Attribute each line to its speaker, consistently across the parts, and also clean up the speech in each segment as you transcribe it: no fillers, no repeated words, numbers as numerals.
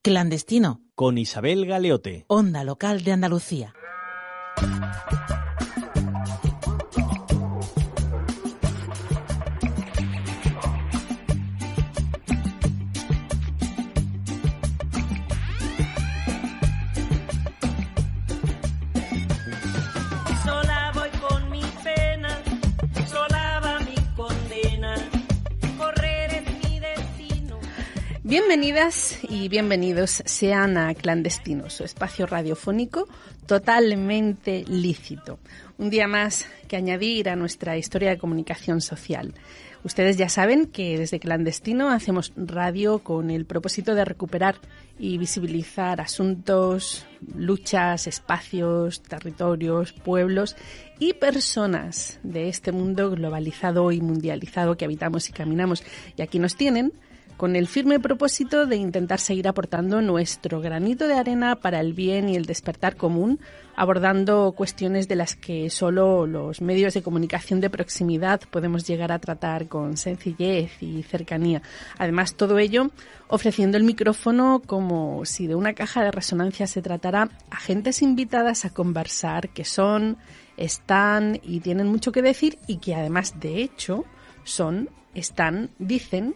Speaker 1: Clandestino.
Speaker 2: Con Isabel Galeote.
Speaker 1: Onda Local de Andalucía.
Speaker 3: Bienvenidas y bienvenidos sean a Clandestino, su espacio radiofónico totalmente lícito. Un día más que añadir a nuestra historia de comunicación social. Ustedes ya saben que desde Clandestino hacemos radio con el propósito de recuperar y visibilizar asuntos, luchas, espacios, territorios, pueblos y personas de este mundo globalizado y mundializado que habitamos y caminamos. Y aquí nos tienen, con el firme propósito de intentar seguir aportando nuestro granito de arena para el bien y el despertar común, abordando cuestiones de las que solo los medios de comunicación de proximidad podemos llegar a tratar con sencillez y cercanía. Además, todo ello ofreciendo el micrófono como si de una caja de resonancia se tratara a gentes invitadas a conversar que son, están y tienen mucho que decir y que además, de hecho, son, están, dicen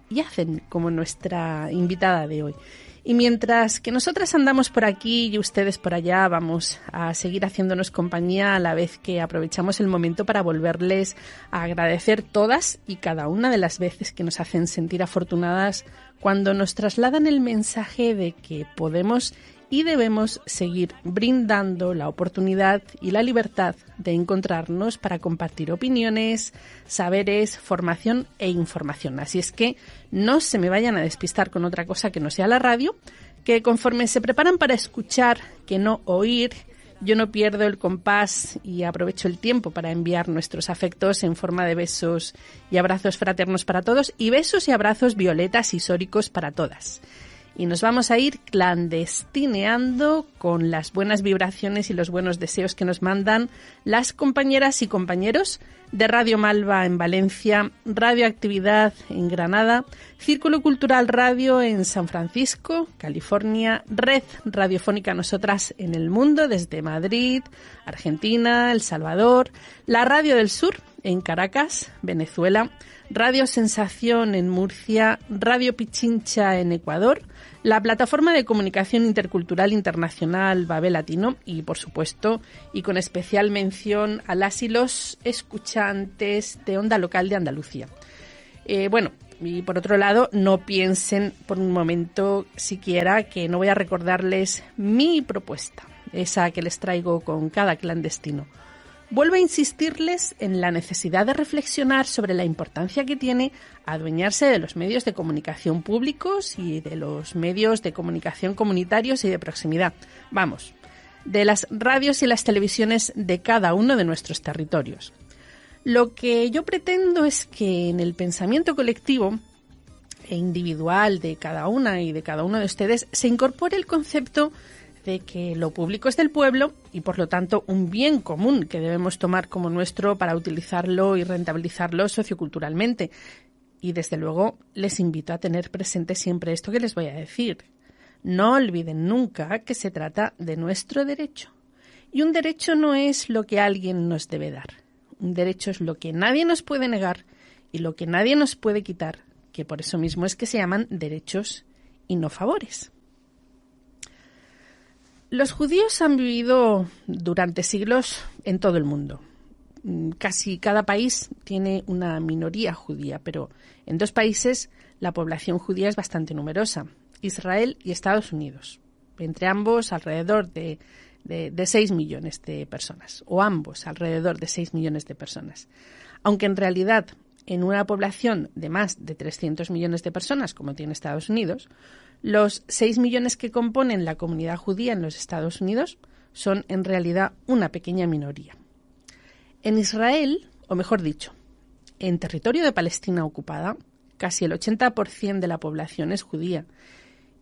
Speaker 3: y hacen como nuestra invitada de hoy. Y mientras que nosotras andamos por aquí y ustedes por allá, vamos a seguir haciéndonos compañía a la vez que aprovechamos el momento para volverles a agradecer todas y cada una de las veces que nos hacen sentir afortunadas cuando nos trasladan el mensaje de que podemos y debemos seguir brindando la oportunidad y la libertad de encontrarnos para compartir opiniones, saberes, formación e información. Así es que no se me vayan a despistar con otra cosa que no sea la radio, que conforme se preparan para escuchar, que no oír, yo no pierdo el compás y aprovecho el tiempo para enviar nuestros afectos en forma de besos y abrazos fraternos para todos y besos y abrazos violetas y sóricos para todas. Y nos vamos a ir clandestineando con las buenas vibraciones y los buenos deseos que nos mandan las compañeras y compañeros de Radio Malva en Valencia, Radioactividad en Granada, Círculo Cultural Radio en San Francisco, California, Red Radiofónica Nosotras en el Mundo desde Madrid, Argentina, El Salvador, la Radio del Sur en Caracas, Venezuela, Radio Sensación en Murcia, Radio Pichincha en Ecuador, la Plataforma de Comunicación Intercultural Internacional Babel Latino y, por supuesto, y con especial mención a las y los escuchantes de Onda Local de Andalucía. Y por otro lado, no piensen por un momento siquiera que no voy a recordarles mi propuesta, esa que les traigo con cada clandestino. Vuelvo a insistirles en la necesidad de reflexionar sobre la importancia que tiene adueñarse de los medios de comunicación públicos y de los medios de comunicación comunitarios y de proximidad. Vamos, de las radios y las televisiones de cada uno de nuestros territorios. Lo que yo pretendo es que en el pensamiento colectivo e individual de cada una y de cada uno de ustedes se incorpore el concepto de que lo público es del pueblo y, por lo tanto, un bien común que debemos tomar como nuestro para utilizarlo y rentabilizarlo socioculturalmente. Y, desde luego, les invito a tener presente siempre esto que les voy a decir. No olviden nunca que se trata de nuestro derecho. Y un derecho no es lo que alguien nos debe dar. Un derecho es lo que nadie nos puede negar y lo que nadie nos puede quitar, que por eso mismo es que se llaman derechos y no favores. Los judíos han vivido durante siglos en todo el mundo. Casi cada país tiene una minoría judía, pero en dos países la población judía es bastante numerosa, Israel y Estados Unidos. Entre ambos alrededor de 6 millones de personas, o ambos alrededor de 6 millones de personas. Aunque en realidad en una población de más de 300 millones de personas, como tiene Estados Unidos, los 6 millones que componen la comunidad judía en los Estados Unidos son en realidad una pequeña minoría. En Israel, o mejor dicho, en territorio de Palestina ocupada, casi el 80% de la población es judía.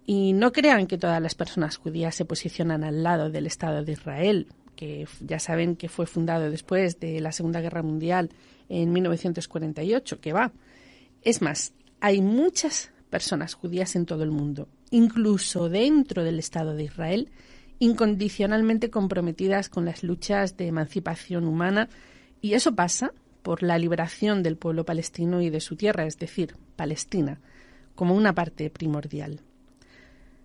Speaker 3: Y no crean que todas las personas judías se posicionan al lado del Estado de Israel, que ya saben que fue fundado después de la Segunda Guerra Mundial en 1948, que va. Es más, hay muchas personas judías en todo el mundo incluso dentro del Estado de Israel, incondicionalmente comprometidas con las luchas de emancipación humana, y eso pasa por la liberación del pueblo palestino y de su tierra, es decir, Palestina, como una parte primordial.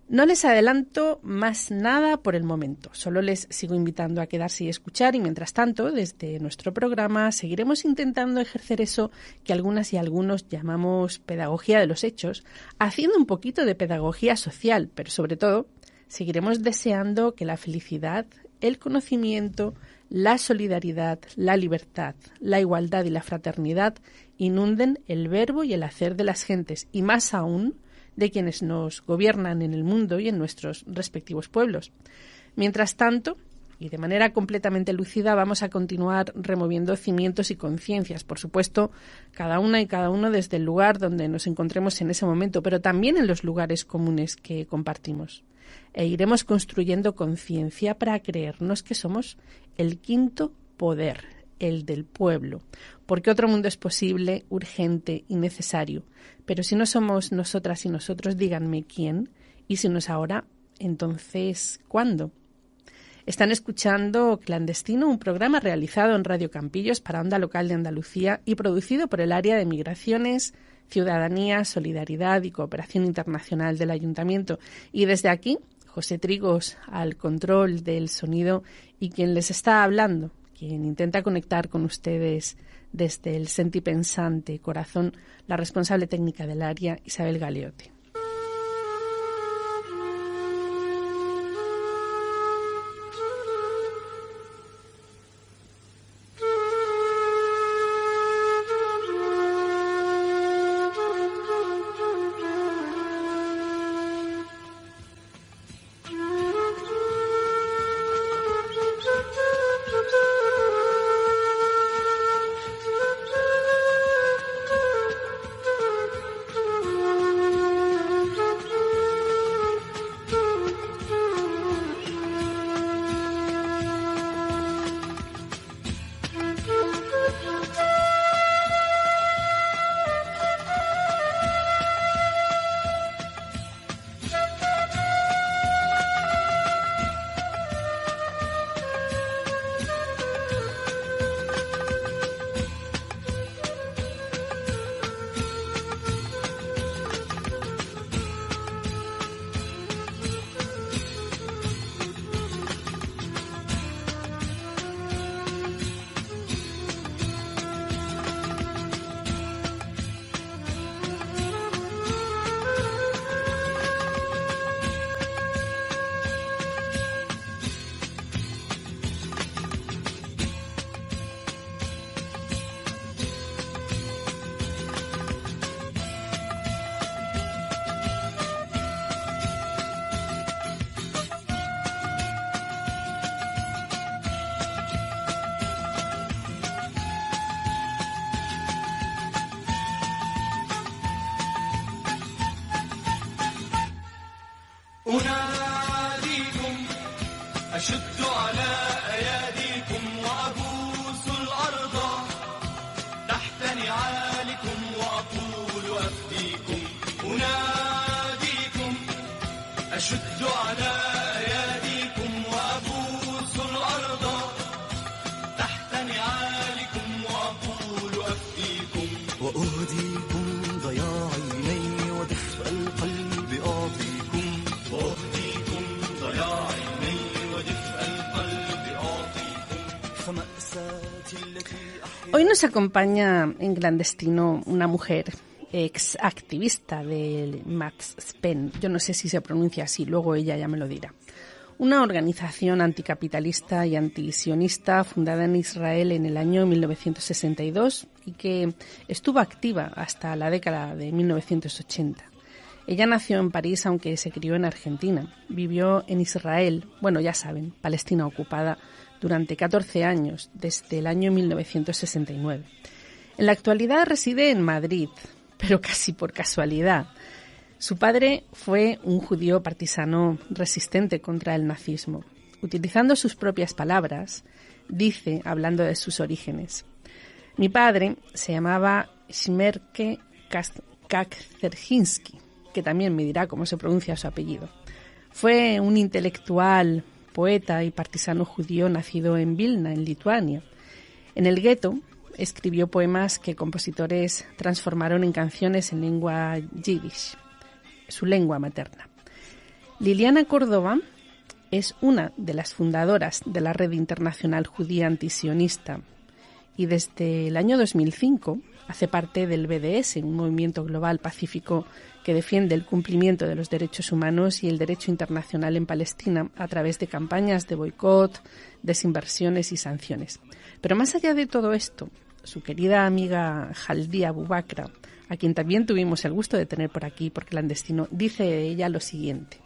Speaker 3: No les adelanto más nada por el momento, solo les sigo invitando a quedarse y escuchar, y mientras tanto, desde nuestro programa seguiremos intentando ejercer eso que algunas y algunos llamamos pedagogía de los hechos, haciendo un poquito de pedagogía social, pero sobre todo seguiremos deseando que la felicidad, el conocimiento, la solidaridad, la libertad, la igualdad y la fraternidad inunden el verbo y el hacer de las gentes, y más aún de quienes nos gobiernan en el mundo y en nuestros respectivos pueblos. Mientras tanto, y de manera completamente lúcida, vamos a continuar removiendo cimientos y conciencias, por supuesto, cada una y cada uno desde el lugar donde nos encontremos en ese momento, pero también en los lugares comunes que compartimos. E iremos construyendo conciencia para creernos que somos el quinto poder, el del pueblo, porque otro mundo es posible, urgente y necesario. Pero si no somos nosotras y nosotros, díganme quién, y si no es ahora, entonces, ¿cuándo? Están escuchando Clandestino, un programa realizado en Radio Campillos para Onda Local de Andalucía y producido por el Área de Migraciones, Ciudadanía, Solidaridad y Cooperación Internacional del Ayuntamiento. Y desde aquí, José Trigos al control del sonido y quien les está hablando, quien intenta conectar con ustedes desde el sentipensante corazón, la responsable técnica del área, Isabel Galeote.
Speaker 4: أناديكم أشد على أياديكم وأبوس الأرض تحت نعالكم وأقول أفديكم. أناديكم أشد على أياديكم وأبوس الأرض تحت نعالكم وأقول أفديكم.
Speaker 5: وأهديكم ضياع عيني ودفء القلب أعطيكم.
Speaker 4: وأهديكم ضياع عيني ودفء القلب أعطيكم.
Speaker 5: فمأساتي التي
Speaker 3: Hoy nos acompaña en Clandestino una mujer ex activista del Matzpen, yo no sé si se pronuncia así, luego ella ya me lo dirá. Una organización anticapitalista y antisionista fundada en Israel en el año 1962 y que estuvo activa hasta la década de 1980. Ella nació en París, aunque se crió en Argentina. Vivió en Israel, bueno, ya saben, Palestina ocupada, durante 14 años, desde el año 1969. En la actualidad reside en Madrid, pero casi por casualidad. Su padre fue un judío partisano resistente contra el nazismo. Utilizando sus propias palabras, dice, hablando de sus orígenes: mi padre se llamaba Shmerke Kakzerhinsky, que también me dirá cómo se pronuncia su apellido. Fue un intelectual, poeta y partisano judío nacido en Vilna, en Lituania. En el gueto escribió poemas que compositores transformaron en canciones en lengua yiddish, su lengua materna. Liliana Córdoba es una de las fundadoras de la Red Internacional Judía Antisionista y desde el año 2005 hace parte del BDS, un movimiento global pacífico que defiende el cumplimiento de los derechos humanos y el derecho internacional en Palestina a través de campañas de boicot, desinversiones y sanciones. Pero más allá de todo esto, su querida amiga Jaldi Abubakra, a quien también tuvimos el gusto de tener por aquí por Clandestino, dice de ella lo siguiente.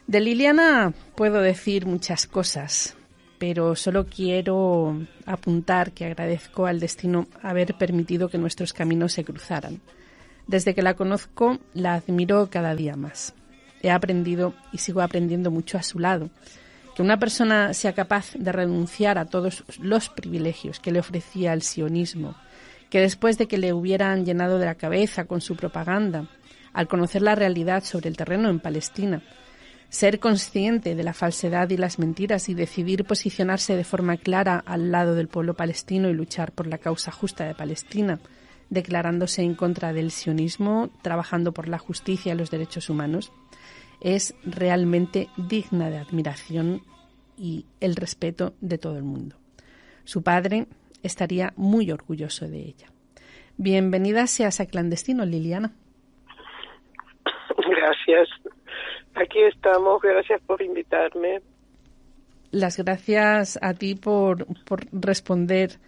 Speaker 3: De Liliana puedo decir muchas cosas, pero solo quiero apuntar que agradezco al destino haber permitido que nuestros caminos se cruzaran. Desde que la conozco, la admiro cada día más. He aprendido y sigo aprendiendo mucho a su lado. Que una persona sea capaz de renunciar a todos los privilegios que le ofrecía el sionismo, que después de que le hubieran llenado de la cabeza con su propaganda, al conocer la realidad sobre el terreno en Palestina, ser consciente de la falsedad y las mentiras y decidir posicionarse de forma clara al lado del pueblo palestino y luchar por la causa justa de Palestina, declarándose en contra del sionismo, trabajando por la justicia y los derechos humanos, es realmente digna de admiración y el respeto de todo el mundo. Su padre estaría muy orgulloso de ella. Bienvenida seas a Clandestino, Liliana.
Speaker 6: Gracias. Aquí estamos. Gracias por invitarme.
Speaker 3: Las gracias a ti por responder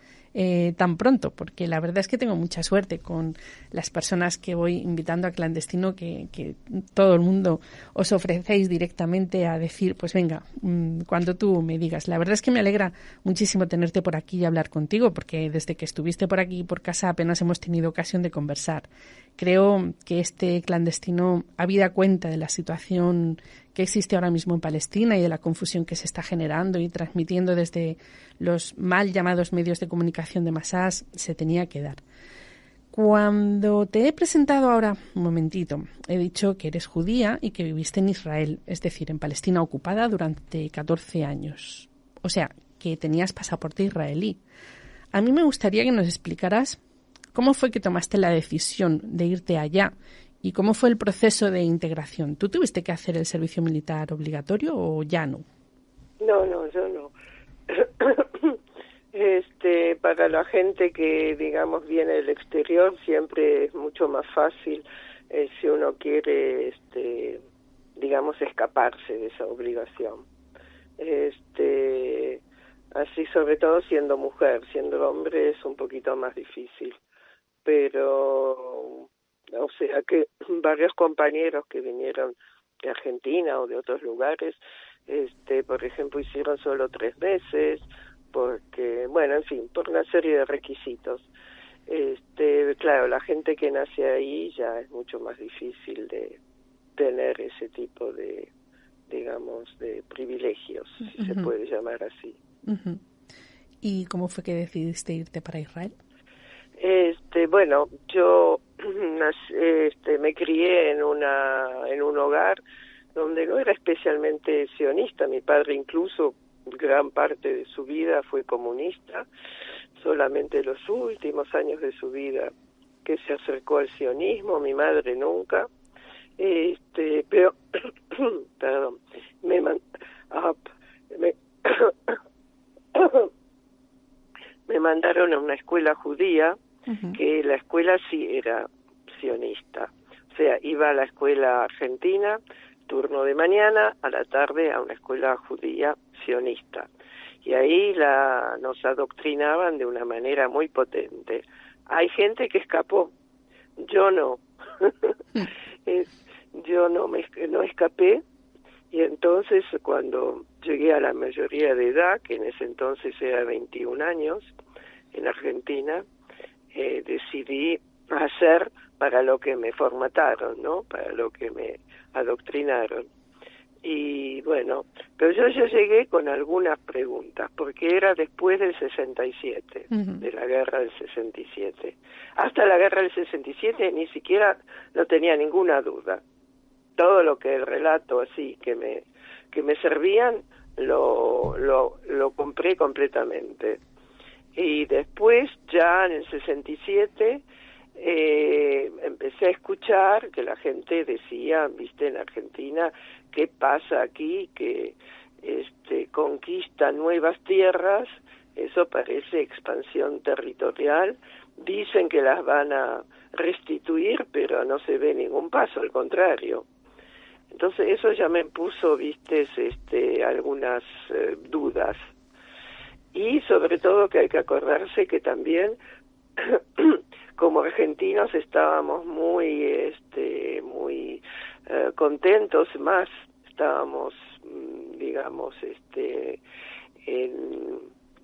Speaker 3: tan pronto, porque la verdad es que tengo mucha suerte con las personas que voy invitando a Clandestino, que todo el mundo os ofrecéis directamente a decir, pues venga, cuando tú me digas. La verdad es que me alegra muchísimo tenerte por aquí y hablar contigo, porque desde que estuviste por aquí por casa apenas hemos tenido ocasión de conversar. Creo que este Clandestino habida cuenta de la situación que existe ahora mismo en Palestina y de la confusión que se está generando y transmitiendo desde los mal llamados medios de comunicación de masas, se tenía que dar. Cuando te he presentado ahora, un momentito, he dicho que eres judía y que viviste en Israel, es decir, en Palestina ocupada durante 14 años. O sea, que tenías pasaporte israelí. A mí me gustaría que nos explicaras cómo fue que tomaste la decisión de irte allá y cómo fue el proceso de integración. ¿Tú tuviste que hacer el servicio militar obligatorio o ya no?
Speaker 6: No, yo no. Para la gente que, digamos, viene del exterior, siempre es mucho más fácil si uno quiere, digamos, escaparse de esa obligación. Así, sobre todo siendo mujer, siendo hombre es un poquito más difícil. Pero, o sea que varios compañeros que vinieron de Argentina o de otros lugares, por ejemplo, hicieron solo 3 meses, porque, bueno, en fin, por una serie de requisitos. Claro, la gente que nace ahí ya es mucho más difícil de tener ese tipo de, digamos, de privilegios, si se puede llamar así.
Speaker 3: ¿Y cómo fue que decidiste irte para Israel?
Speaker 6: Bueno, yo me crié en un hogar donde no era especialmente sionista. Mi padre incluso gran parte de su vida fue comunista, solamente los últimos años de su vida que se acercó al sionismo, mi madre nunca. Pero perdón, me mandaron a una escuela judía, que la escuela sí era sionista. O sea, iba a la escuela argentina, turno de mañana, a la tarde a una escuela judía sionista. Y ahí nos adoctrinaban de una manera muy potente. Hay gente que escapó, yo no. Yo no escapé, y entonces cuando llegué a la mayoría de edad, que en ese entonces era 21 años, en Argentina, decidí hacer para lo que me formataron, ¿no? Para lo que me adoctrinaron. Y bueno, pero yo ya llegué con algunas preguntas, porque era después del 67, de la guerra del 67. Hasta la guerra del 67 ni siquiera no tenía ninguna duda. Todo lo que el relato así que me servían lo compré completamente. Y después ya en el 67 empecé a escuchar que la gente decía, viste, en Argentina, ¿qué pasa aquí? Que conquista nuevas tierras, eso parece expansión territorial, dicen que las van a restituir, pero no se ve ningún paso, al contrario. Entonces eso ya me puso, viste, algunas dudas. Y sobre todo que hay que acordarse que también como argentinos estábamos muy contentos, más estábamos, digamos,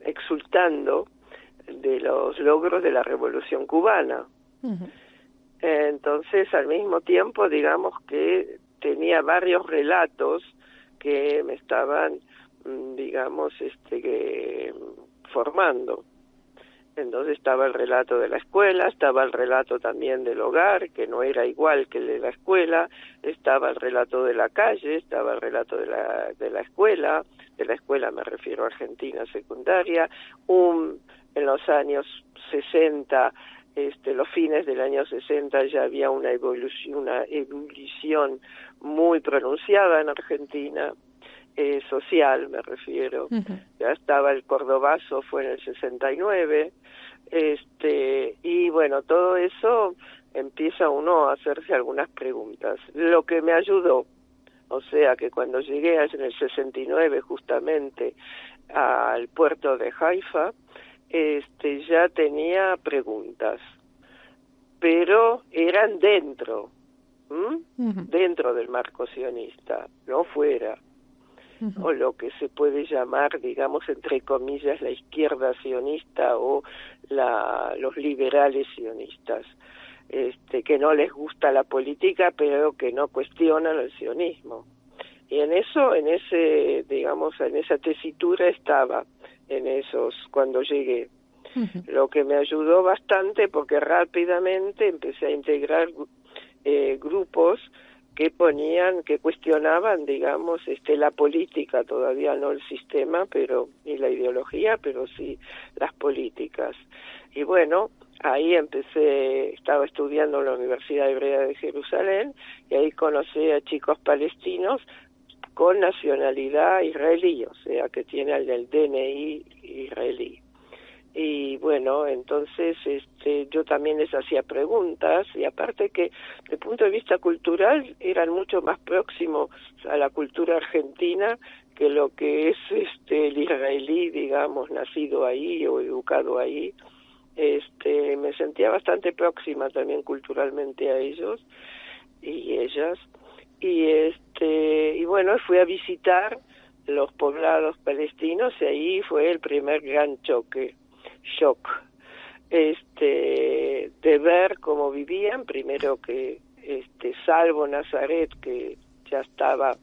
Speaker 6: exultando de los logros de la Revolución Cubana. Uh-huh. Entonces, al mismo tiempo, digamos que tenía varios relatos que me estaban, digamos, formando. Entonces estaba el relato de la escuela, estaba el relato también del hogar, que no era igual que el de la escuela, estaba el relato de la calle, estaba el relato de la escuela me refiero a Argentina secundaria, en los años 60, los fines del año 60 ya había una ebullición muy pronunciada en Argentina, social me refiero. Uh-huh. Ya estaba el Cordobazo, fue en el 69, y bueno, todo eso empieza uno a hacerse algunas preguntas. Lo que me ayudó, o sea que cuando llegué en el 69 justamente al puerto de Haifa, ya tenía preguntas, pero eran dentro, dentro del marco sionista, no fuera. O lo que se puede llamar, digamos, entre comillas, la izquierda sionista o los liberales sionistas, que no les gusta la política, pero que no cuestionan el sionismo. Y en esa tesitura estaba, cuando llegué. Uh-huh. Lo que me ayudó bastante, porque rápidamente empecé a integrar grupos que cuestionaban, digamos, la política, todavía no el sistema, ni la ideología, pero sí las políticas. Y bueno, ahí estaba estudiando en la Universidad Hebrea de Jerusalén, y ahí conocí a chicos palestinos con nacionalidad israelí, o sea, que tienen el DNI israelí. Y bueno, entonces yo también les hacía preguntas, y aparte que desde el punto de vista cultural eran mucho más próximos a la cultura argentina que lo que es el israelí, digamos, nacido ahí o educado ahí. Me sentía bastante próxima también culturalmente a ellos y ellas. Y bueno, fui a visitar los poblados palestinos, y ahí fue el primer gran shock de ver cómo vivían. Primero que salvo Nazaret, que ya estaba,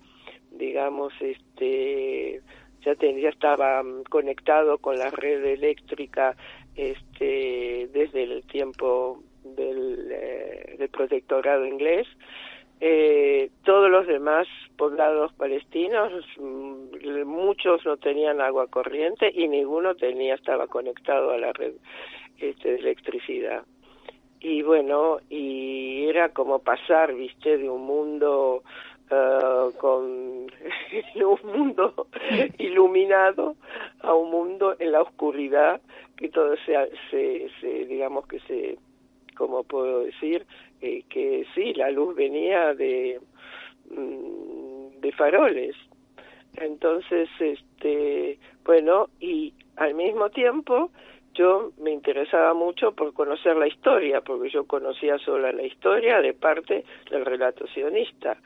Speaker 6: digamos, ya estaba conectado con la red eléctrica desde el tiempo del protectorado inglés. Todos los demás poblados palestinos, muchos no tenían agua corriente y ninguno estaba conectado a la red de electricidad. Y bueno, y era como pasar, viste, de un mundo un mundo iluminado a un mundo en la oscuridad, que todo digamos que se, ¿cómo puedo decir? Que sí, la luz venía de faroles. Entonces, bueno, y al mismo tiempo yo me interesaba mucho por conocer la historia, porque yo conocía sola la historia de parte del relato sionista.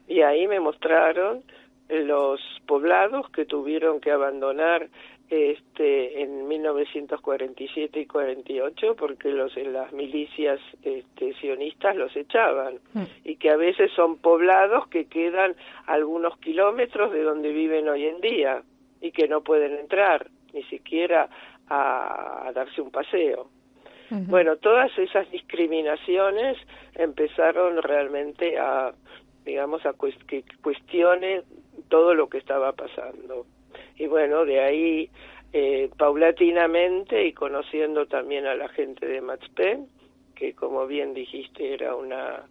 Speaker 6: Y ahí me mostraron los poblados que tuvieron que abandonar en 1947 y 48, porque las milicias sionistas los echaban, y que a veces son poblados que quedan a algunos kilómetros de donde viven hoy en día y que no pueden entrar ni siquiera a darse un paseo. Bueno, todas esas discriminaciones empezaron realmente a, digamos, que cuestione todo lo que estaba pasando. Y bueno, de ahí, paulatinamente, y conociendo también a la gente de Matspé, que como bien dijiste era una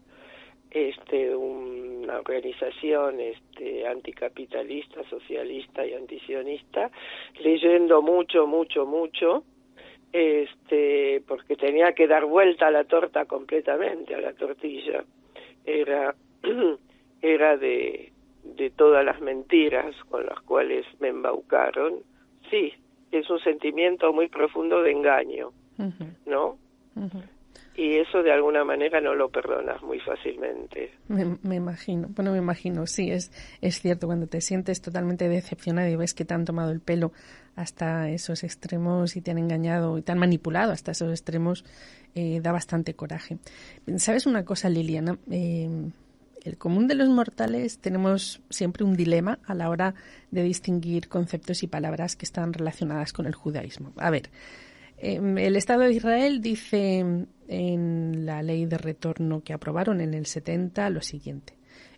Speaker 6: organización anticapitalista, socialista y antisionista, leyendo mucho, porque tenía que dar vuelta a la torta completamente, a la tortilla. Era de todas las mentiras con las cuales me embaucaron. Sí, es un sentimiento muy profundo de engaño, ¿no? Y eso de alguna manera no lo perdonas muy fácilmente.
Speaker 3: Me imagino, sí, es cierto, cuando te sientes totalmente decepcionado y ves que te han tomado el pelo hasta esos extremos y te han engañado y te han manipulado hasta esos extremos, da bastante coraje. ¿Sabes una cosa, Liliana? El común de los mortales tenemos siempre un dilema a la hora de distinguir conceptos y palabras que están relacionadas con el judaísmo. A ver, el Estado de Israel dice en la ley de retorno que aprobaron en el 70 lo siguiente: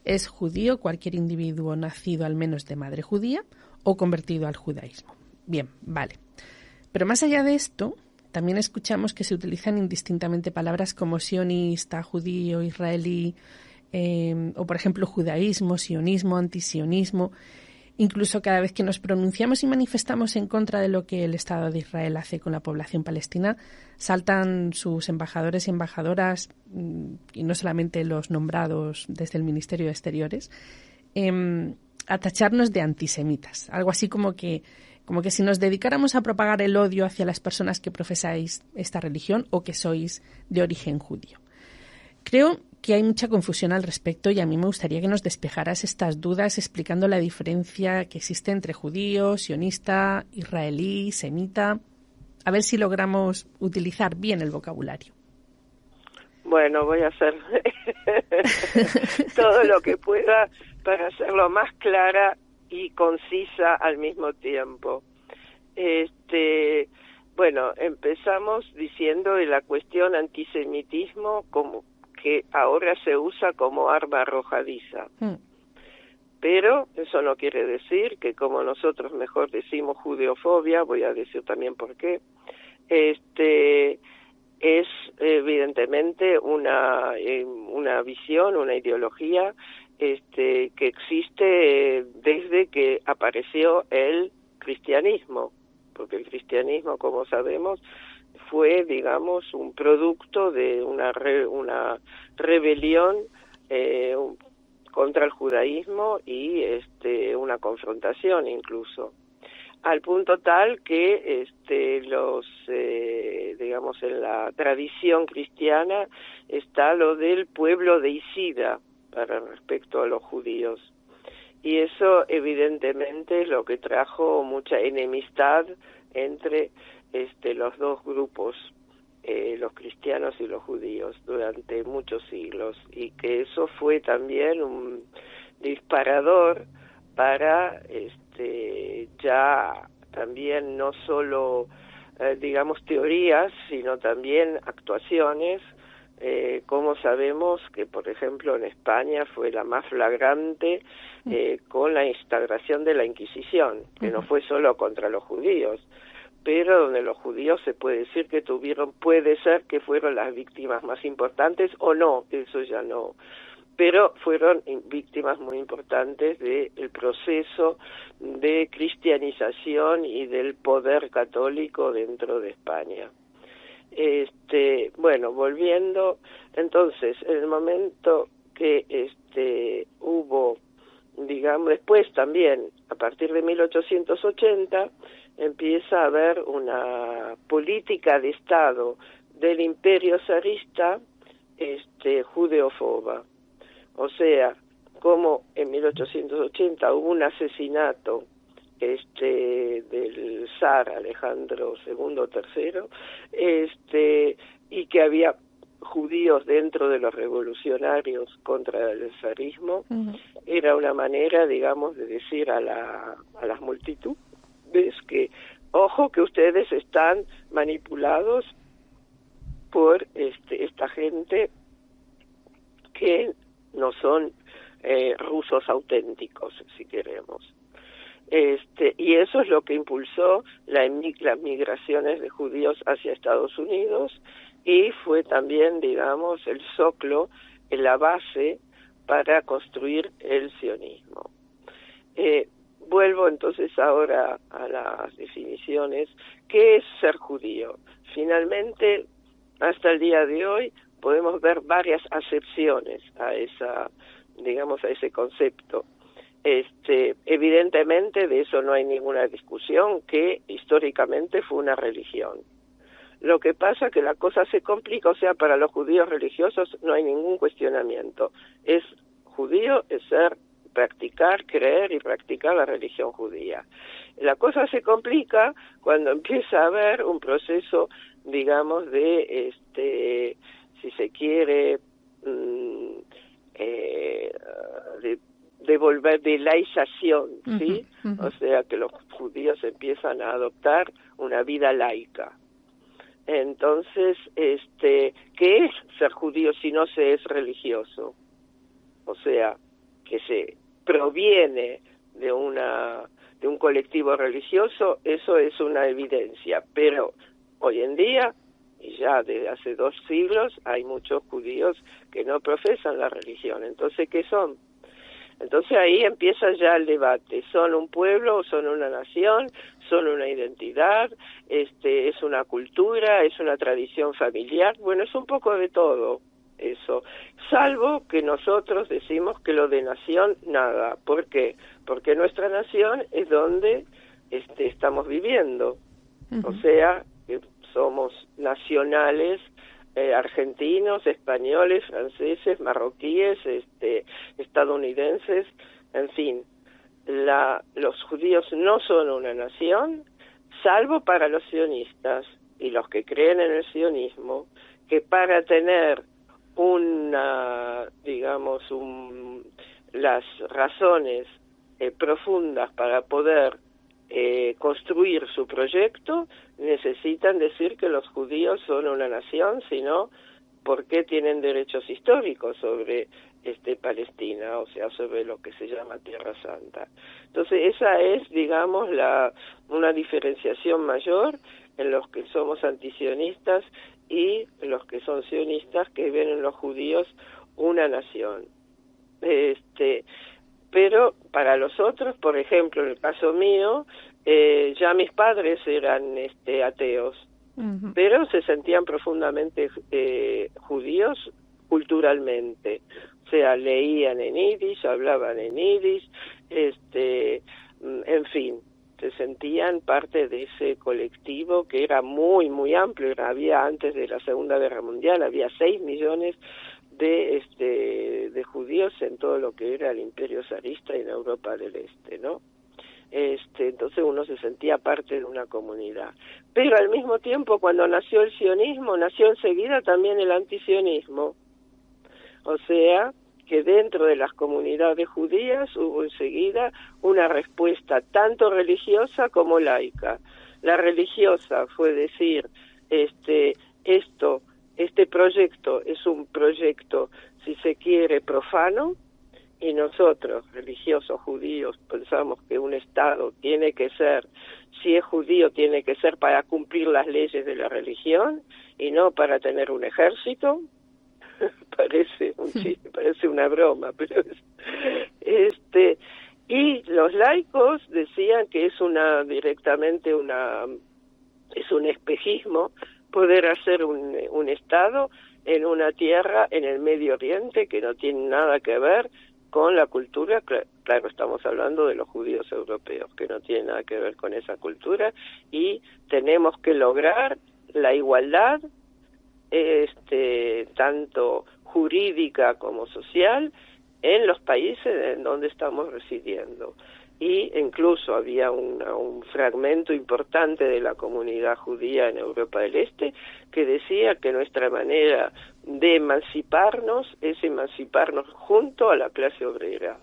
Speaker 3: es judío cualquier individuo nacido al menos de madre judía o convertido al judaísmo. Bien, vale. Pero más allá de esto, también escuchamos que se utilizan indistintamente palabras como sionista, judío, israelí, o por ejemplo judaísmo, sionismo, antisionismo. Incluso cada vez que nos pronunciamos y manifestamos en contra de lo que el Estado de Israel hace con la población palestina, saltan sus embajadores y embajadoras, y no solamente los nombrados desde el Ministerio de Exteriores, a tacharnos de antisemitas. Algo así como que si nos dedicáramos a propagar el odio hacia las personas que profesáis esta religión o que sois de origen judío. Creo que hay mucha confusión al respecto y a mí me gustaría que nos despejaras estas dudas explicando la diferencia que existe entre judío, sionista, israelí, semita. A ver si logramos utilizar bien el vocabulario.
Speaker 6: Bueno, voy a hacer todo lo que pueda para hacerlo más clara y concisa al mismo tiempo. Bueno, empezamos diciendo de la cuestión antisemitismo como que ahora se usa como arma arrojadiza. Pero eso no quiere decir que, como nosotros mejor decimos judeofobia, voy a decir también por qué, es evidentemente una visión, una ideología que existe desde que apareció el cristianismo, porque el cristianismo, como sabemos, fue, digamos, un producto de una rebelión contra el judaísmo y una confrontación incluso, al punto tal que digamos, en la tradición cristiana está lo del pueblo deicida para respecto a los judíos, y eso evidentemente es lo que trajo mucha enemistad entre los dos grupos, los cristianos y los judíos, durante muchos siglos, y que eso fue también un disparador para ya también no solo digamos teorías, sino también actuaciones, como sabemos que por ejemplo en España fue la más flagrante con la instauración de la Inquisición, que no fue solo contra los judíos, pero donde los judíos se puede decir que puede ser que fueron las víctimas más importantes o no, eso ya no, pero fueron víctimas muy importantes del proceso de cristianización y del poder católico dentro de España. Bueno, volviendo, entonces, en el momento que hubo, digamos, después también, a partir de 1880, empieza a haber una política de Estado del Imperio zarista judeofoba. O sea, como en 1880 hubo un asesinato del zar Alejandro II o III, y que había judíos dentro de los revolucionarios contra el zarismo. Era una manera, digamos, de decir a las multitudes que, ojo, que ustedes están manipulados por esta gente que no son rusos auténticos, si queremos. Y eso es lo que impulsó las migraciones de judíos hacia Estados Unidos, y fue también, digamos, el zoclo, la base para construir el sionismo. Vuelvo entonces ahora a las definiciones. ¿Qué es ser judío? Finalmente, hasta el día de hoy, podemos ver varias acepciones a ese concepto. Evidentemente, de eso no hay ninguna discusión, que históricamente fue una religión. Lo que pasa es que la cosa se complica, o sea, para los judíos religiosos no hay ningún cuestionamiento. Es judío, es practicar, creer y practicar la religión judía. La cosa se complica cuando empieza a haber un proceso, digamos, de, si se quiere, de laización, ¿sí? O sea, que los judíos empiezan a adoptar una vida laica. Entonces, ¿qué es ser judío si no se es religioso? O sea, que se proviene de un colectivo religioso, eso es una evidencia. Pero hoy en día, y ya desde hace 2 siglos, hay muchos judíos que no profesan la religión. Entonces, ¿qué son? Entonces ahí empieza ya el debate. ¿Son un pueblo, son una nación, son una identidad, es una cultura, es una tradición familiar? Bueno, es un poco de todo eso, salvo que nosotros decimos que lo de nación, nada. ¿Por qué? Porque nuestra nación es donde estamos viviendo. O sea, que somos nacionales, argentinos, españoles, franceses, marroquíes, estadounidenses, en fin. Los judíos no son una nación, salvo para los sionistas y los que creen en el sionismo, que para tener las razones profundas para poder construir su proyecto, necesitan decir que los judíos son una nación, sino ¿por qué tienen derechos históricos sobre Palestina, o sea, sobre lo que se llama Tierra Santa? Entonces esa es, digamos, una diferenciación mayor en los que somos antisionistas y los que son sionistas, que ven en los judíos una nación. Pero para los otros, por ejemplo, en el caso mío, ya mis padres eran ateos, pero se sentían profundamente judíos culturalmente. O sea, leían en yiddish, hablaban en yiddish, en fin, se sentían parte de ese colectivo que era muy, muy amplio. Había, antes de la Segunda Guerra Mundial, había 6 millones de judíos en todo lo que era el Imperio zarista y en Europa del Este, ¿no? Entonces uno se sentía parte de una comunidad. Pero al mismo tiempo, cuando nació el sionismo, nació enseguida también el antisionismo. O sea, que dentro de las comunidades judías hubo enseguida una respuesta tanto religiosa como laica. La religiosa fue decir, este proyecto es un proyecto, si se quiere, profano, y nosotros, religiosos judíos, pensamos que un Estado tiene que ser, si es judío, tiene que ser para cumplir las leyes de la religión y no para tener un ejército. Parece un chiste, parece una broma, pero y los laicos decían que es es un espejismo poder hacer un Estado en una tierra en el Medio Oriente que no tiene nada que ver con la cultura. Claro, estamos hablando de los judíos europeos, que no tienen nada que ver con esa cultura, y tenemos que lograr la igualdad, tanto jurídica como social, en los países en donde estamos residiendo. Y incluso había un fragmento importante de la comunidad judía en Europa del Este que decía que nuestra manera de emanciparnos es emanciparnos junto a la clase obrera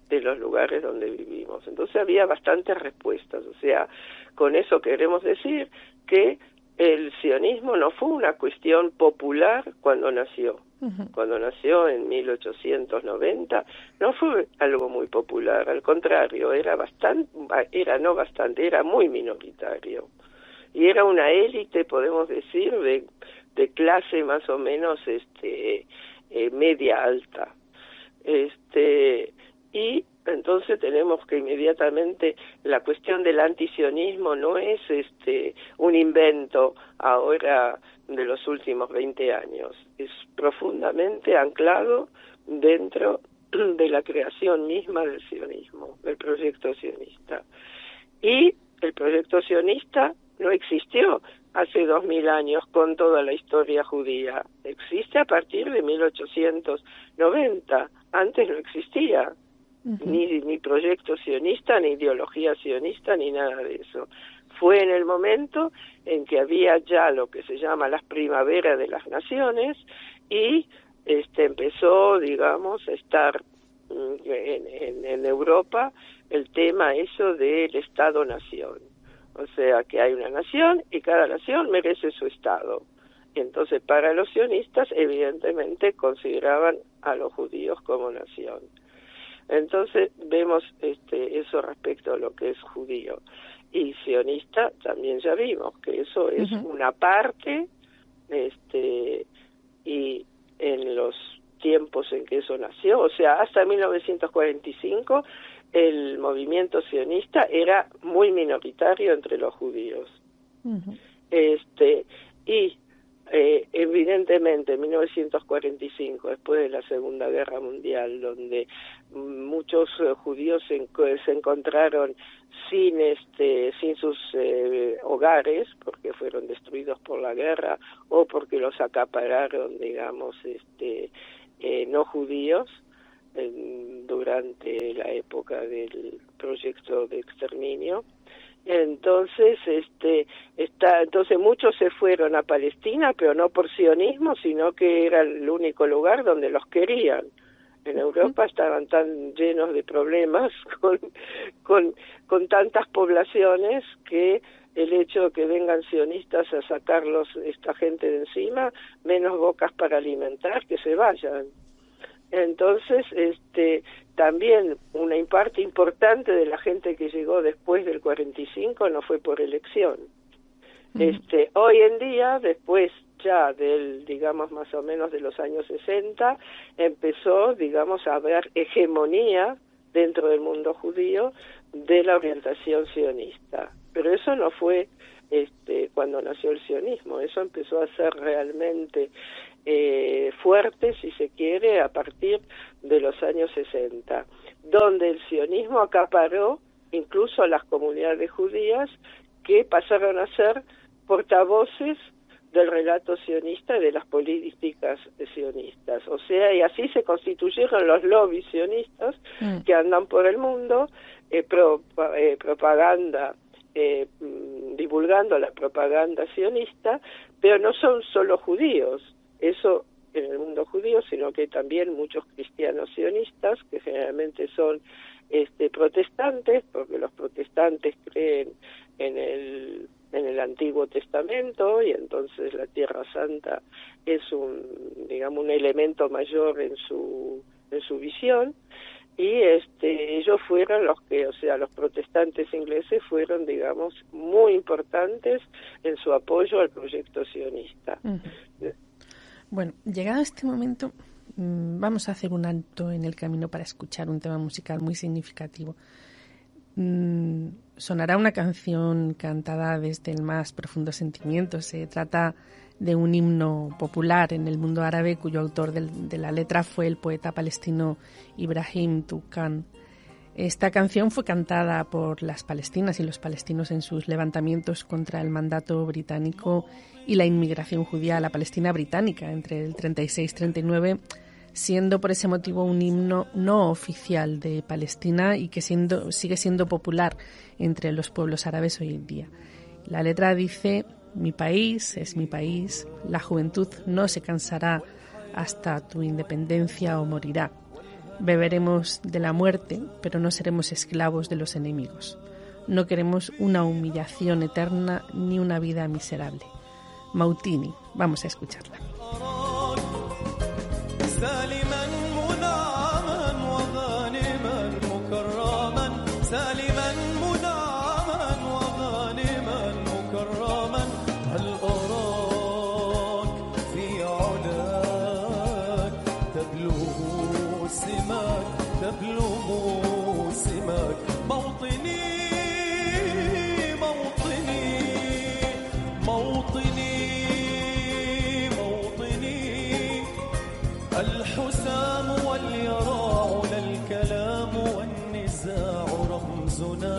Speaker 6: de los lugares donde vivimos. Entonces había bastantes respuestas. O sea, con eso queremos decir que el sionismo no fue una cuestión popular cuando nació. Cuando nació en 1890 no fue algo muy popular, al contrario, era muy minoritario. Y era una élite, podemos decir, de clase más o menos media alta. Y entonces tenemos que inmediatamente, la cuestión del antisionismo no es un invento ahora de los últimos 20 años, es profundamente anclado dentro de la creación misma del sionismo, del proyecto sionista. Y el proyecto sionista no existió hace 2000 años con toda la historia judía, existe a partir de 1890, antes no existía. Ni proyecto sionista, ni ideología sionista, ni nada de eso. Fue en el momento en que había ya lo que se llama las primaveras de las naciones y empezó, digamos, a estar en Europa el tema eso del Estado-nación. O sea, que hay una nación y cada nación merece su Estado. Y entonces para los sionistas, evidentemente, consideraban a los judíos como nación. Entonces vemos eso respecto a lo que es judío. Y sionista también ya vimos que eso es una parte, y en los tiempos en que eso nació, o sea, hasta 1945 el movimiento sionista era muy minoritario entre los judíos. Evidentemente en 1945, después de la Segunda Guerra Mundial, donde muchos judíos se encontraron sin sus hogares, porque fueron destruidos por la guerra o porque los acapararon, digamos, no judíos, durante la época del proyecto de exterminio. Entonces, entonces muchos se fueron a Palestina, pero no por sionismo, sino que era el único lugar donde los querían. En Europa estaban tan llenos de problemas con tantas poblaciones que el hecho de que vengan sionistas a sacarlos esta gente de encima, menos bocas para alimentar, que se vayan. Entonces, también una parte importante de la gente que llegó después del 45 no fue por elección. Hoy en día, después ya del, digamos, más o menos de los años 60, empezó, digamos, a haber hegemonía dentro del mundo judío de la orientación sionista. Pero eso no fue cuando nació el sionismo, eso empezó a ser realmente fuerte, si se quiere, a partir de los años 60, donde el sionismo acaparó incluso a las comunidades judías que pasaron a ser portavoces del relato sionista y de las políticas sionistas. O sea, y así se constituyeron los lobbies sionistas que andan por el mundo divulgando la propaganda sionista, pero no son solo judíos, eso en el mundo judío, sino que también muchos cristianos sionistas, que generalmente son protestantes, porque los protestantes creen en el Antiguo Testamento, y entonces la Tierra Santa es un elemento mayor en su visión. Y ellos fueron los que, o sea, los protestantes ingleses fueron, digamos, muy importantes en su apoyo al proyecto sionista.
Speaker 3: Bueno, llegado este momento, vamos a hacer un alto en el camino para escuchar un tema musical muy significativo. Sonará una canción cantada desde el más profundo sentimiento. Se trata de un himno popular en el mundo árabe cuyo autor de la letra fue el poeta palestino Ibrahim Toukan. Esta canción fue cantada por las palestinas y los palestinos en sus levantamientos contra el mandato británico y la inmigración judía a la Palestina británica. Entre el 36 y 39 siendo por ese motivo un himno no oficial de Palestina y que sigue siendo popular entre los pueblos árabes hoy en día. La letra dice: mi país es mi país, la juventud no se cansará hasta tu independencia o morirá. Beberemos de la muerte, pero no seremos esclavos de los enemigos. No queremos una humillación eterna ni una vida miserable. Mautini, vamos a escucharla.
Speaker 5: الحسام واليراع لا الكلام والنزاع رمزنا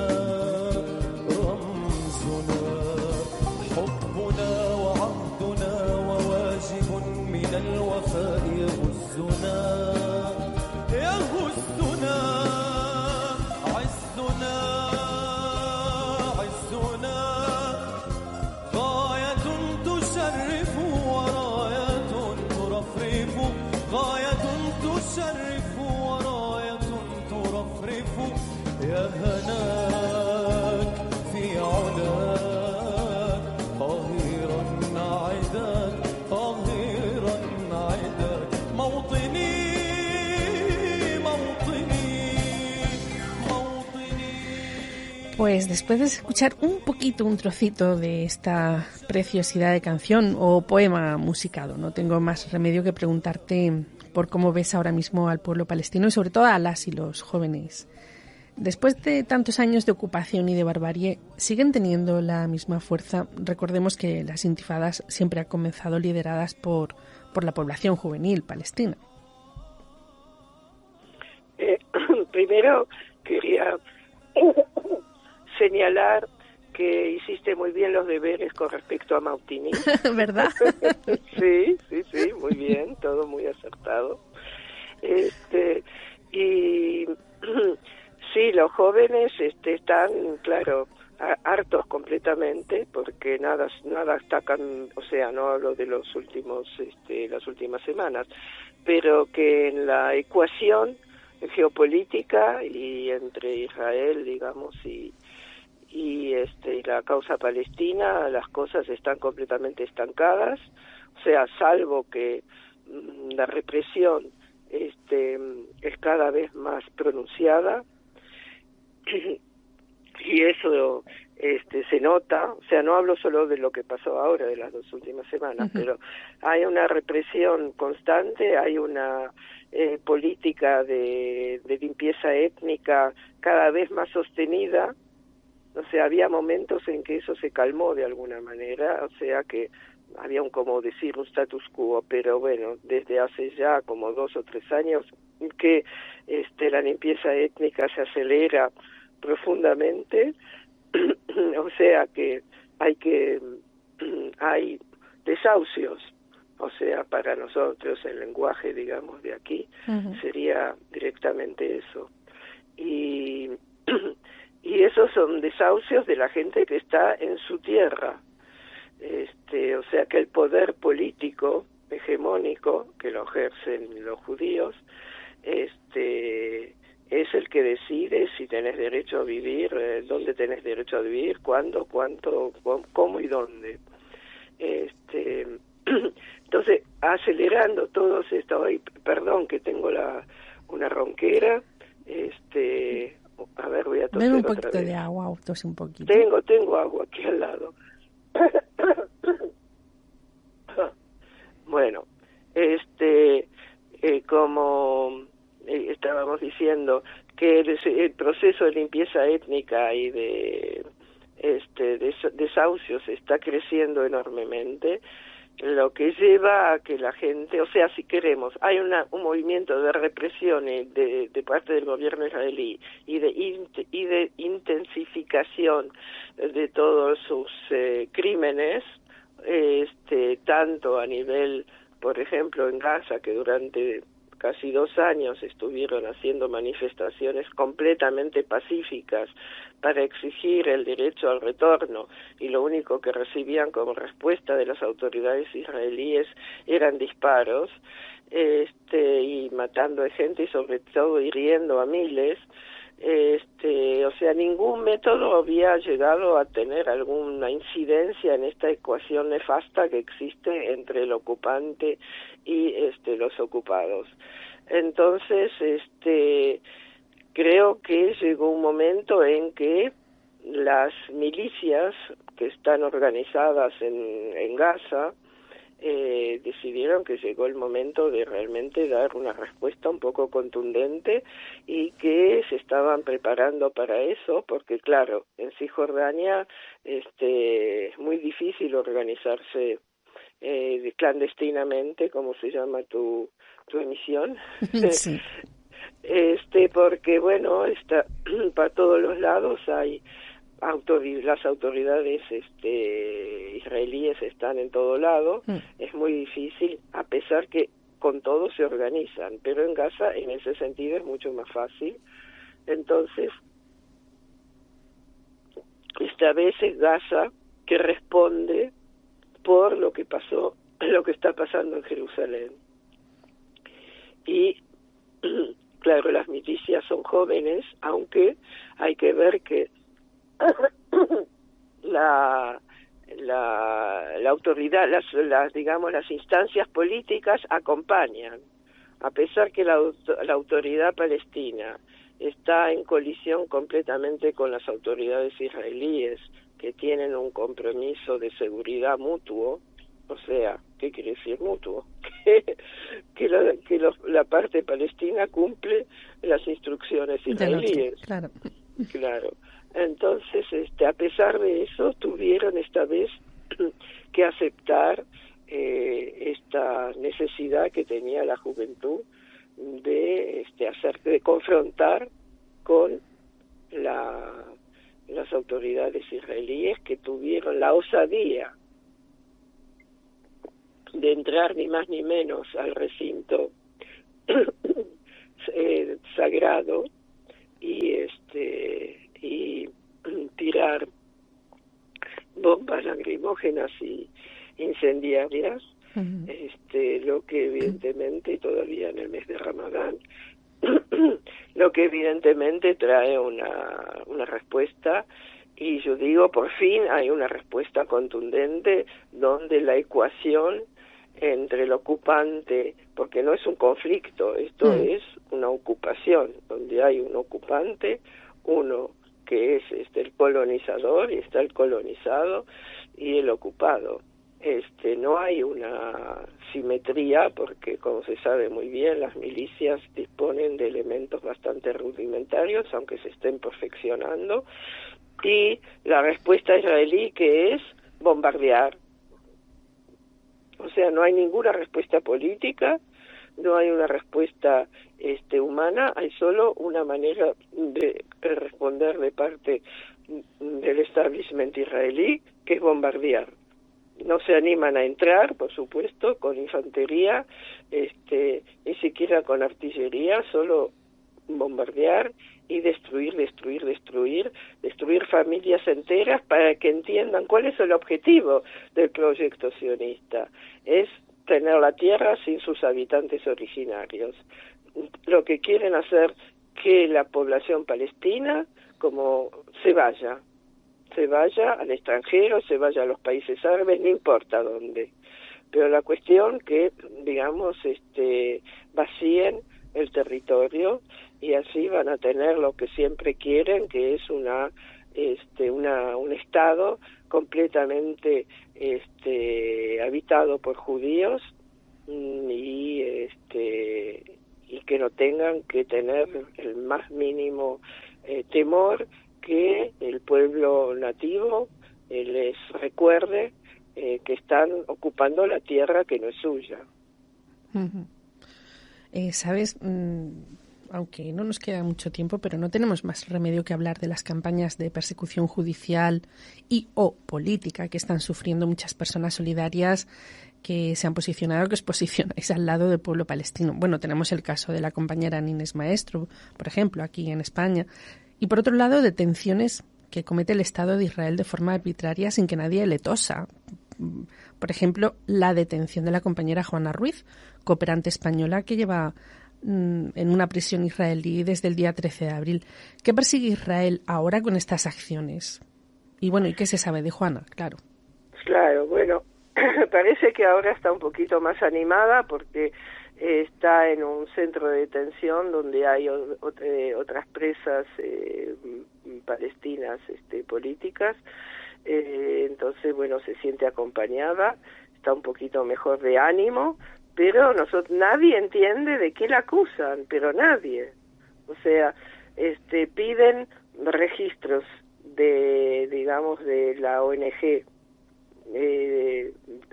Speaker 5: حبنا وعهدنا وواجب من الوفاء يهزنا عزنا غاية تشرف وراية ترفرف غاية تشرف وراية ترفرف يا هناك في علاك طاهرا عداك موطني
Speaker 3: Pues después de escuchar un trocito de esta preciosidad de canción o poema musicado, no tengo más remedio que preguntarte por cómo ves ahora mismo al pueblo palestino y sobre todo a las y los jóvenes. Después de tantos años de ocupación y de barbarie, ¿siguen teniendo la misma fuerza? Recordemos que las intifadas siempre han comenzado lideradas por la población juvenil palestina.
Speaker 6: Primero quería señalar que hiciste muy bien los deberes con respecto a Mautini.
Speaker 3: ¿Verdad?
Speaker 6: Sí, muy bien, todo muy acertado. Y sí, los jóvenes están, claro, hartos completamente, porque nada atacan, o sea, no hablo de las últimas semanas, pero que en la ecuación geopolítica y entre Israel, digamos, y la causa palestina, las cosas están completamente estancadas, o sea, salvo que la represión es cada vez más pronunciada y eso se nota, o sea, no hablo solo de lo que pasó ahora, de las 2 últimas semanas, pero hay una represión constante, hay una política de limpieza étnica cada vez más sostenida. O sea, había momentos en que eso se calmó de alguna manera, o sea que había un status quo, pero bueno, desde hace ya como 2 o 3 años que la limpieza étnica se acelera profundamente, o sea que hay desahucios, o sea, para nosotros el lenguaje, digamos, de aquí sería directamente eso. Y esos son desahucios de la gente que está en su tierra. O sea que el poder político hegemónico que lo ejercen los judíos es el que decide si tenés derecho a vivir, dónde tenés derecho a vivir, cuándo, cuánto, cómo y dónde. Entonces, acelerando todo esto, perdón que tengo una ronquera, a ver, voy a toser.
Speaker 3: Bebe un
Speaker 6: otra
Speaker 3: poquito
Speaker 6: vez.
Speaker 3: de agua, tose un poquito.
Speaker 6: Tengo agua aquí al lado. Bueno, como estábamos diciendo, que el proceso de limpieza étnica y de desahucios está creciendo enormemente, lo que lleva a que la gente, o sea, si queremos, hay un movimiento de represión de parte del gobierno israelí y de intensificación de todos sus crímenes, tanto a nivel, por ejemplo, en Gaza, que durante casi 2 años estuvieron haciendo manifestaciones completamente pacíficas para exigir el derecho al retorno, y lo único que recibían como respuesta de las autoridades israelíes eran disparos, y matando a gente y sobre todo hiriendo a miles. O sea, ningún método había llegado a tener alguna incidencia en esta ecuación nefasta que existe entre el ocupante y los ocupados. Entonces, creo que llegó un momento en que las milicias que están organizadas en Gaza decidieron que llegó el momento de realmente dar una respuesta un poco contundente, y que se estaban preparando para eso, porque claro, en Cisjordania es muy difícil organizarse clandestinamente, como se llama tu emisión.
Speaker 3: Sí.
Speaker 6: Porque bueno, para todos los lados hay las autoridades israelíes están en todo lado. Es muy difícil, a pesar que con todo se organizan, pero en Gaza en ese sentido es mucho más fácil. Entonces, esta vez es Gaza que responde por lo que pasó, lo que está pasando en Jerusalén. Y claro, las milicias son jóvenes, aunque hay que ver que la autoridad, las instancias políticas acompañan, a pesar que la autoridad palestina está en colisión completamente con las autoridades israelíes, que tienen un compromiso de seguridad mutuo. O sea, ¿qué quiere decir mutuo? que la parte palestina cumple las instrucciones israelíes.
Speaker 3: Claro.
Speaker 6: Claro. Entonces, a pesar de eso, tuvieron esta vez que aceptar esta necesidad que tenía la juventud de confrontar con las autoridades israelíes, que tuvieron la osadía de entrar ni más ni menos al recinto sagrado y tirar bombas lacrimógenas y incendiarias, lo que evidentemente, todavía en el mes de Ramadán, lo que evidentemente trae una respuesta. Y yo digo, por fin hay una respuesta contundente, donde la ecuación entre el ocupante, porque no es un conflicto, esto es una ocupación, donde hay un ocupante, uno que es el colonizador, y está el colonizado y el ocupado. No hay una simetría, porque como se sabe muy bien, las milicias disponen de elementos bastante rudimentarios, aunque se estén perfeccionando, y la respuesta israelí, que es bombardear. O sea, no hay ninguna respuesta política, no hay una respuesta humana, hay solo una manera de responder de parte del establishment israelí, que es bombardear. No se animan a entrar, por supuesto, con infantería, ni siquiera con artillería, solo bombardear y destruir familias enteras, para que entiendan cuál es el objetivo del proyecto sionista. Es tener la tierra sin sus habitantes originarios. Lo que quieren hacer que la población palestina se vaya al extranjero, se vaya a los países árabes, no importa dónde. Pero la cuestión que, vacíen el territorio, y así van a tener lo que siempre quieren, que es un estado completamente habitado por judíos, y que no tengan que tener el más mínimo temor que el pueblo nativo les recuerde que están ocupando la tierra que no es suya.
Speaker 3: ¿Sabes? Aunque no nos queda mucho tiempo, pero no tenemos más remedio que hablar de las campañas de persecución judicial y o política que están sufriendo muchas personas solidarias que se han posicionado, que os posicionáis al lado del pueblo palestino. Bueno, tenemos el caso de la compañera Nines Maestro, por ejemplo, aquí en España. Y por otro lado, detenciones que comete el Estado de Israel de forma arbitraria sin que nadie le tosa. Por ejemplo, la detención de la compañera Juana Ruiz, cooperante española que lleva en una prisión israelí desde el día 13 de abril. ¿Qué persigue Israel ahora con estas acciones? Y bueno, ¿y qué se sabe de Juana? Claro.
Speaker 6: Claro, bueno, parece que ahora está un poquito más animada porque está en un centro de detención donde hay otras presas palestinas políticas. Entonces, bueno, se siente acompañada, está un poquito mejor de ánimo, pero nadie entiende de qué la acusan, pero nadie. O sea, piden registros de la ONG,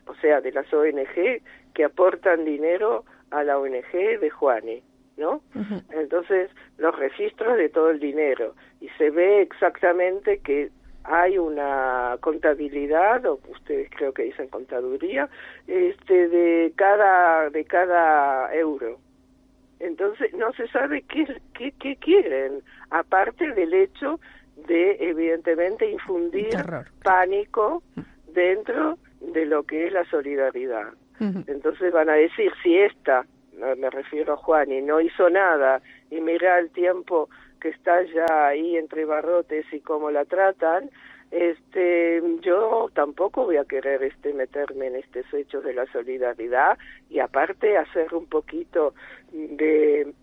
Speaker 6: o sea, de las ONG que aportan dinero a la ONG de Juani, ¿no? Uh-huh. Entonces, los registros de todo el dinero, y se ve exactamente que hay una contabilidad, o ustedes creo que dicen contaduría, de cada euro. Entonces no se sabe qué quieren, aparte del hecho de evidentemente infundir pánico dentro de lo que es la solidaridad. Uh-huh. Entonces van a decir, si esta, me refiero a Juan, y no hizo nada, y mira el tiempo que está ya ahí entre barrotes y cómo la tratan, yo tampoco voy a querer meterme en estos hechos de la solidaridad, y aparte hacer un poquito de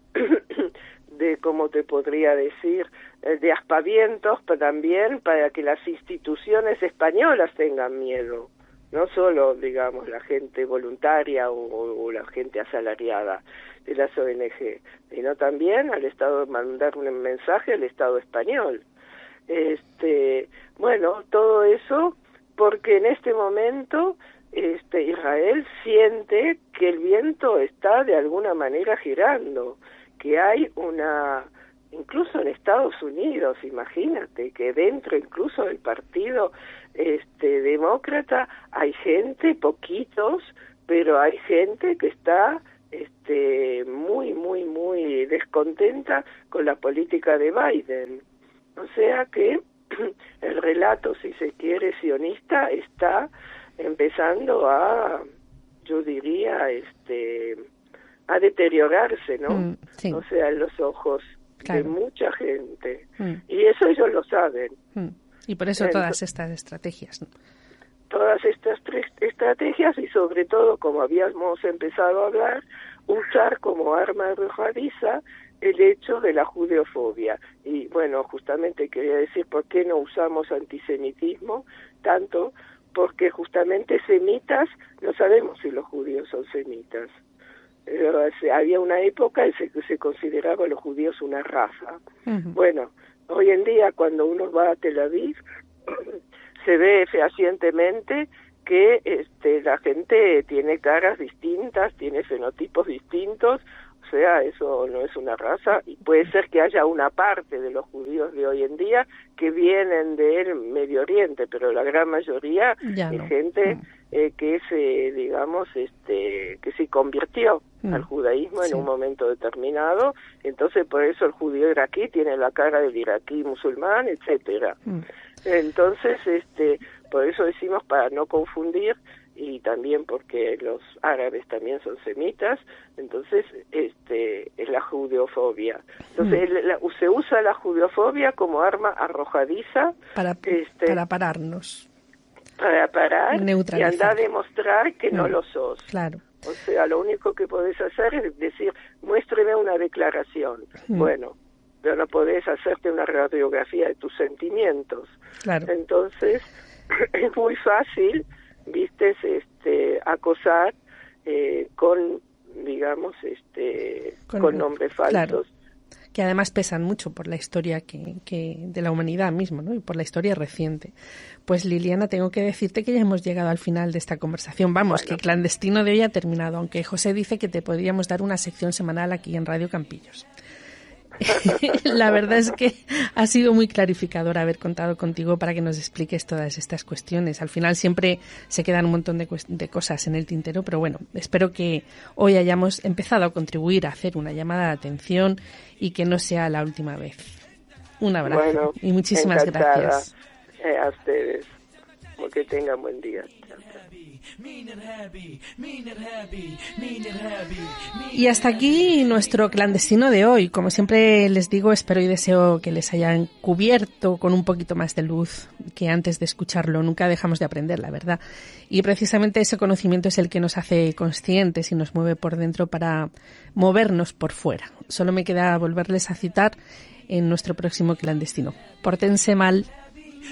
Speaker 6: cómo te podría decir, de aspavientos también para que las instituciones españolas tengan miedo, no solo, digamos, la gente voluntaria o la gente asalariada de las ONG, sino también al Estado, mandar un mensaje al Estado español. Bueno, todo eso porque en este momento Israel siente que el viento está de alguna manera girando, que hay incluso en Estados Unidos, imagínate, que dentro incluso del partido demócrata hay gente, poquitos, pero hay gente que está muy, muy, muy descontenta con la política de Biden. O sea que el relato, si se quiere, sionista, está empezando yo diría, a deteriorarse, ¿no? Sí. O sea, en los ojos de mucha gente. Y eso ellos lo saben.
Speaker 3: Y por eso todas estas estrategias, ¿no?
Speaker 6: Todas estas estrategias, y sobre todo, como habíamos empezado a hablar, usar como arma arrojadiza el hecho de la judeofobia. Y bueno, justamente quería decir por qué no usamos antisemitismo tanto, porque justamente semitas, no sabemos si los judíos son semitas. Había una época en que se consideraba a los judíos una raza. Uh-huh. Bueno, hoy en día cuando uno va a Tel Aviv se ve fehacientemente que la gente tiene caras distintas, tiene fenotipos distintos. O sea, eso no es una raza, y puede ser que haya una parte de los judíos de hoy en día que vienen del Medio Oriente, pero la gran mayoría es gente que que se convirtió al judaísmo en un momento determinado. Entonces, por eso el judío iraquí tiene la cara del iraquí musulmán, etcétera. Entonces, por eso decimos, para no confundir, y también porque los árabes también son semitas, entonces es la judeofobia. Entonces se usa la judeofobia como arma arrojadiza
Speaker 3: para pararnos,
Speaker 6: para parar y andar a demostrar que no lo sos.
Speaker 3: Claro.
Speaker 6: O sea, lo único que podés hacer es decir, muéstreme una declaración. Bueno, pero no podés hacerte una radiografía de tus sentimientos. Claro. Entonces es muy fácil, acosar con, digamos, con nombres falsos.
Speaker 3: Claro, que además pesan mucho por la historia que de la humanidad misma, ¿no? Y por la historia reciente. Pues Liliana, tengo que decirte que ya hemos llegado al final de esta conversación. Vamos, que Clandestino de hoy ha terminado, aunque José dice que te podríamos dar una sección semanal aquí en Radio Campillos. La verdad es que ha sido muy clarificador haber contado contigo para que nos expliques todas estas cuestiones. Al final siempre se quedan un montón de cosas en el tintero, pero bueno, espero que hoy hayamos empezado a contribuir a hacer una llamada de atención y que no sea la última vez. Un abrazo
Speaker 6: Bueno,
Speaker 3: y muchísimas
Speaker 6: encantada,
Speaker 3: gracias.
Speaker 6: a ustedes. Que tengan buen día. Chao, chao.
Speaker 3: Y hasta aquí nuestro clandestino de hoy. Como siempre les digo, espero y deseo que les hayan cubierto con un poquito más de luz que antes de escucharlo. Nunca dejamos de aprender, la verdad. Y precisamente ese conocimiento es el que nos hace conscientes y nos mueve por dentro para movernos por fuera. Solo me queda volverles a citar en nuestro próximo clandestino. Pórtense mal.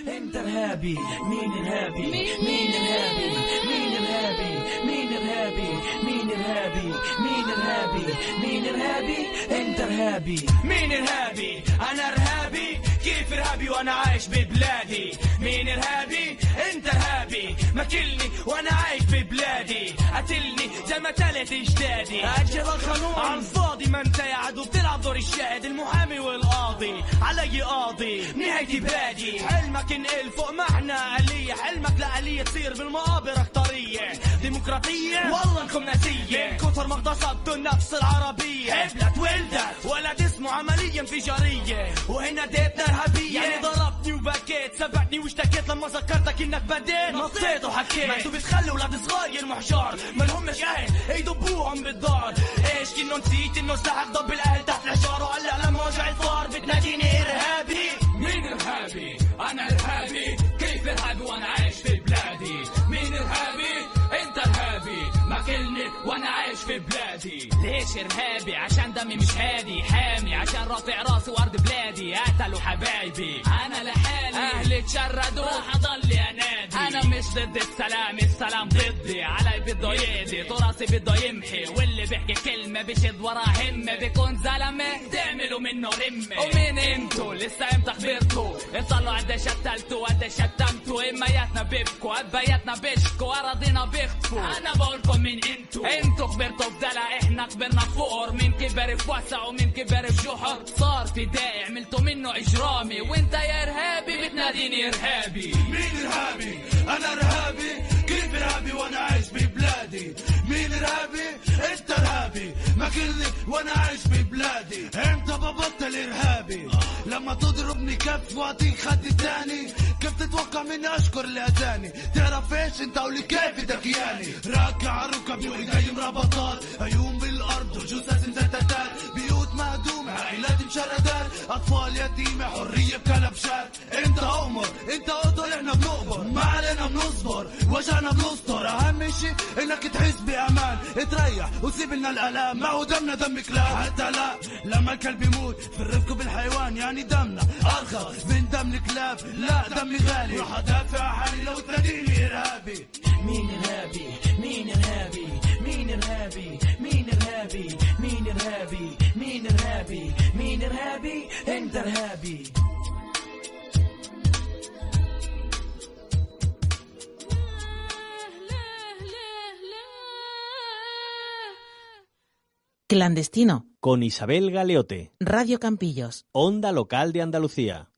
Speaker 4: انت ارهابي مين ارهابي مين ارهابي مين ارهابي مين ارهابي مين ارهابي مين ارهابي مين ارهابي انت ارهابي مين ارهابي انا ارهابي كيف ارهابي وانا عايش ببلادي مين ارهابي انت ارهابي ماكلني وانا عايش ببلادي قتلني زي ما تلت اجدادي اجل القانون على الفاضي ما انت يا عدو بتلعب دور الشاهد المحامي والقاضي علي قاضي نهايتي بادي حلمك انقل فوق معنى آلية حلمك لآلية تصير بالمقابر اختارية ديمقراطية والله انكم ناسية من كثر ما اغتصبتوا النفس العربية قبلت ولدت ولد اسمه عملية انفجارية وهنا ديتنا ارهابية يعني ضربتني وبكيت سبقتني واشتكيت لما ذكرتك انك بديت نطيت وحكيت ما انتوا بتخلوا ولاد صغير محجار ما لهمش اهل يدبوهم بالدار ايش كنو نسيت انه سلاحك ضب الاهل تحت الحجار وهلا لما وجع الفار بتناديني ارهابي مين ارهابي انا ارهابي كيف ارهابي وانا عايش في بلادي مين ارهابي انت ارهابي ماكلني وانا عايش في بلادي ليش ارهابي عشان دمي مش هادي حامي عشان رافع راسي وارض بلادي قتلوا حبايبي انا لحالي اهلي تشردوا راح اضل انادي انا مش ضد السلام السلام ضدي علي بده يقضي تراثي بده يمحي واللي بيحكي كلمه بشد وراه همه بيكون زلمه تعملوا منه رمه ومين انتوا لسه امتى خبرتوا اطلعوا قديش قتلتوا قديش شتمتوا امياتنا بيبكوا ابياتنا بيشكوا اراضينا بيخطفوا انا بقولكم مين انتوا خبرتوا بدلع احنا كبرنا فقر مين كبر في وسع ومين كبر في جحر صار فدائي عملتوا منه اجرامي وانت يا ارهابي بتناديني ارهابي
Speaker 5: مين ارهابي انا ارهابي كيف ارهابي وانا عايش ببلادي مين ارهابي انت ارهابي ماكلني وانا عايش ببلادي امتى ببطل ارهابي لما تضربني كف واعطيك خد تاني كيف تتوقع مني اشكر اللي اتاني تعرف ايش انت ولي كيف دكياني راكع على ركبي وايدي مربطات عيون بالارض وجثث مزتتات بيوت مهدومه عائلات مشردات اطفال يتيمه حريه بكلبشات انت امر انت قتل احنا بنقبر ما علينا بنصبر وجعنا بنستر اهم شيء انك تحس بامان تريح وسيب لنا الالام ما هو دمنا دم كلاب حتى لا لما الكلب يموت في الرفق بالحيوان يعني دمنا ارخص من دم الكلاب لا دمي غالي راح ادافع عن حالي لو تناديني ارهابي
Speaker 4: مين ارهابي مين ارهابي مين ارهابي مين ارهابي مين ارهابي مين ارهابي مين ارهابي انت ارهابي
Speaker 1: Clandestino.
Speaker 2: Con Isabel Galeote.
Speaker 1: Radio Campillos.
Speaker 2: Onda Local de Andalucía.